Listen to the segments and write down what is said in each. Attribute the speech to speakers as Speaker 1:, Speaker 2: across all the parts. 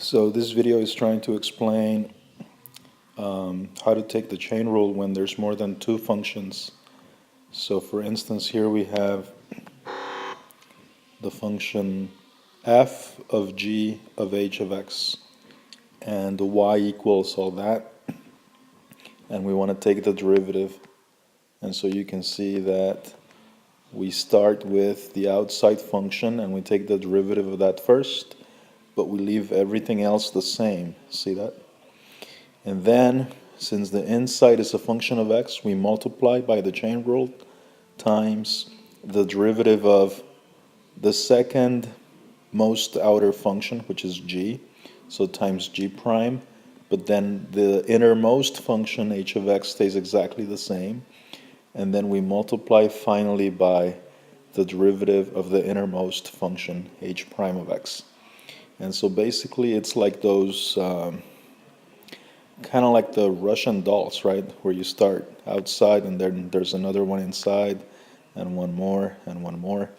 Speaker 1: So this video is trying to explain how to take the chain rule when there's more than two functions. So for instance, here we have the function f of g of h of x and y equals all that, and we want to take the derivative. And so you can see that we start with the outside function and we take the derivative of that first, but we leave everything else the same. See that? And then, since the inside is a function of x, we multiply by the chain rule times the derivative of the second most outer function, which is g, so times g prime. But then the innermost function, h of x, stays exactly the same. And then we multiply finally by the derivative of the innermost function, h prime of x. And so basically it's like those kind of like the Russian dolls, right? Where you start outside and then there's another one inside and one more and one more.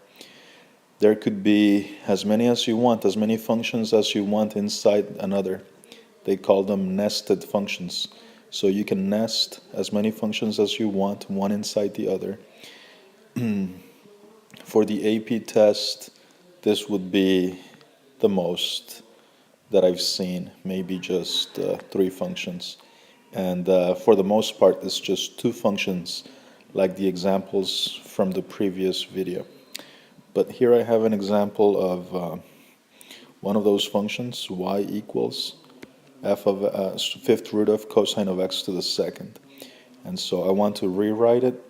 Speaker 1: There could be as many as you want, as many functions as you want inside another. They call them nested functions. So you can nest as many functions as you want, one inside the other. For the AP test, this would be the most that I've seen, maybe just 3 functions. And for the most part, it's just 2 functions, like the examples from the previous video. But here I have an example of one of those functions, y equals f of fifth root of cosine of x to the second. And so I want to rewrite it.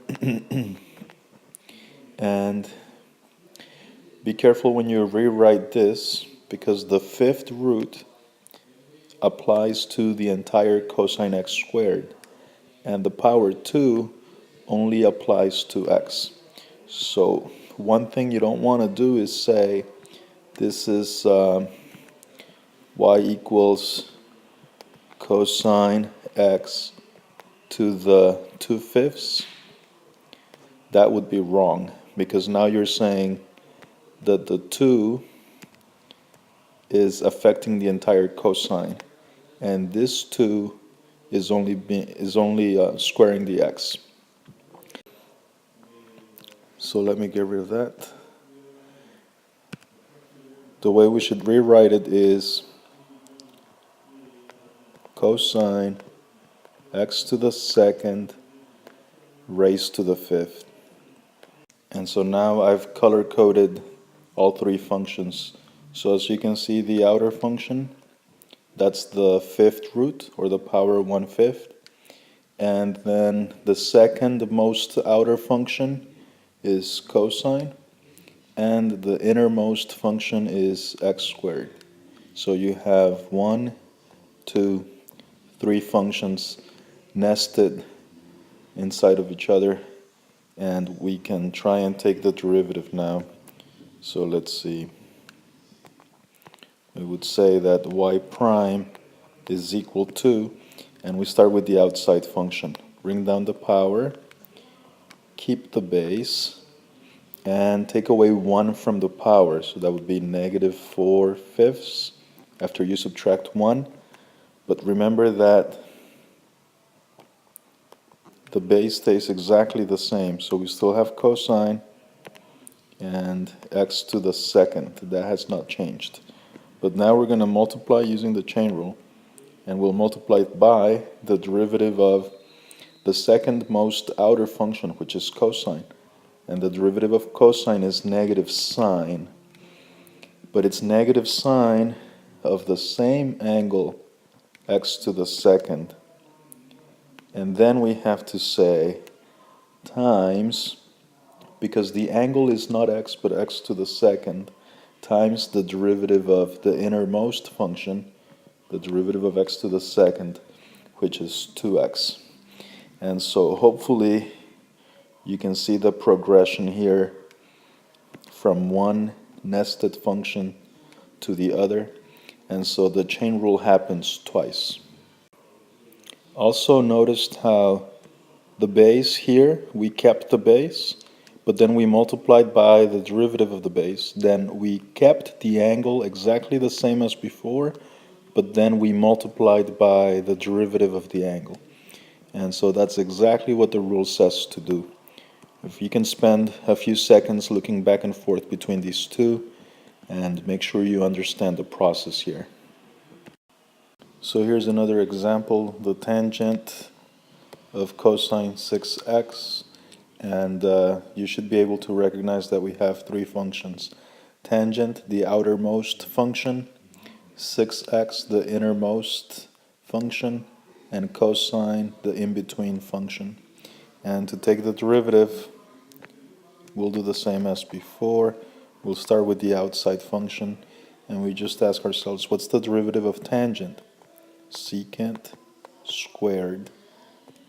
Speaker 1: And be careful when you rewrite this, because the fifth root applies to the entire cosine x squared, and the power 2 only applies to x. So one thing you don't want to do is say this is y equals cosine x to the 2/5. That would be wrong, because now you're saying that the 2 is affecting the entire cosine, and this 2 is only squaring the x. So let me get rid of that. The way we should rewrite it is cosine x to the second raised to the 5th. And so now I've color-coded all 3 functions. So as you can see, the outer function, that's the 5th root, or the power 1/5. And then the second most outer function is cosine, and the innermost function is x squared. So you have 1, 2, 3 functions nested inside of each other, and we can try and take the derivative now. So let's see. We would say that y prime is equal to, and we start with the outside function. Bring down the power, keep the base, and take away 1 from the power. So that would be -4/5 after you subtract 1. But remember that the base stays exactly the same. So we still have cosine and x to the second. That has not changed. But now we're going to multiply using the chain rule, and we'll multiply it by the derivative of the second most outer function, which is cosine. And the derivative of cosine is negative sine. But it's negative sine of the same angle, x to the second. And then we have to say times, because the angle is not x but x to the second, times the derivative of the innermost function, the derivative of x to the second, which is 2x. And so hopefully you can see the progression here from one nested function to the other. And so the chain rule happens twice. Also noticed how the base here, we kept the base, but then we multiplied by the derivative of the base. Then we kept the angle exactly the same as before, but then we multiplied by the derivative of the angle. And so that's exactly what the rule says to do. If you can spend a few seconds looking back and forth between these two, and make sure you understand the process here. So here's another example, the tangent of cosine 6x, and you should be able to recognize that we have three functions. Tangent, the outermost function, 6x, the innermost function, and cosine, the in-between function. And to take the derivative, we'll do the same as before. We'll start with the outside function, and we just ask ourselves, what's the derivative of tangent? Secant squared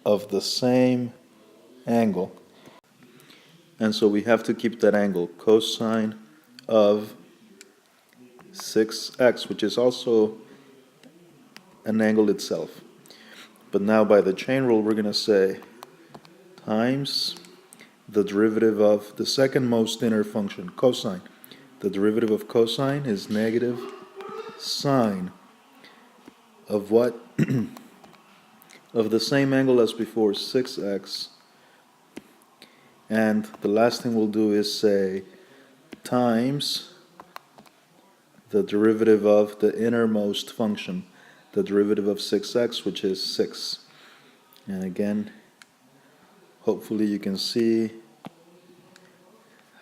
Speaker 1: of the same angle. And so we have to keep that angle, cosine of 6x, which is also an angle itself. But now by the chain rule, we're going to say times the derivative of the second most inner function, cosine. The derivative of cosine is negative sine of what? Of the same angle as before, 6x. And the last thing we'll do is say times the derivative of the innermost function, the derivative of 6x, which is 6. And again, hopefully you can see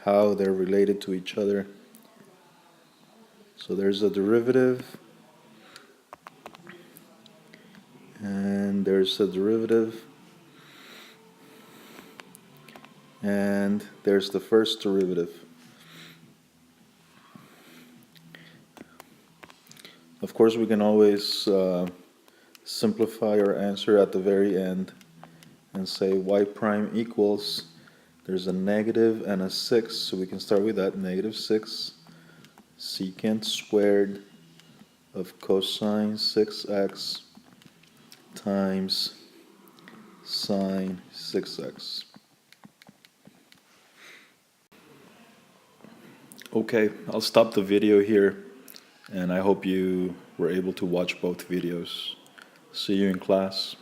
Speaker 1: how they're related to each other. So there's a derivative, and there's a derivative, and there's the first derivative. Of course, we can always simplify our answer at the very end and say y prime equals, there's a negative and a 6, so we can start with that, negative 6 secant squared of cosine 6x times sine 6x. Okay, I'll stop the video here, and I hope you were able to watch both videos. See you in class.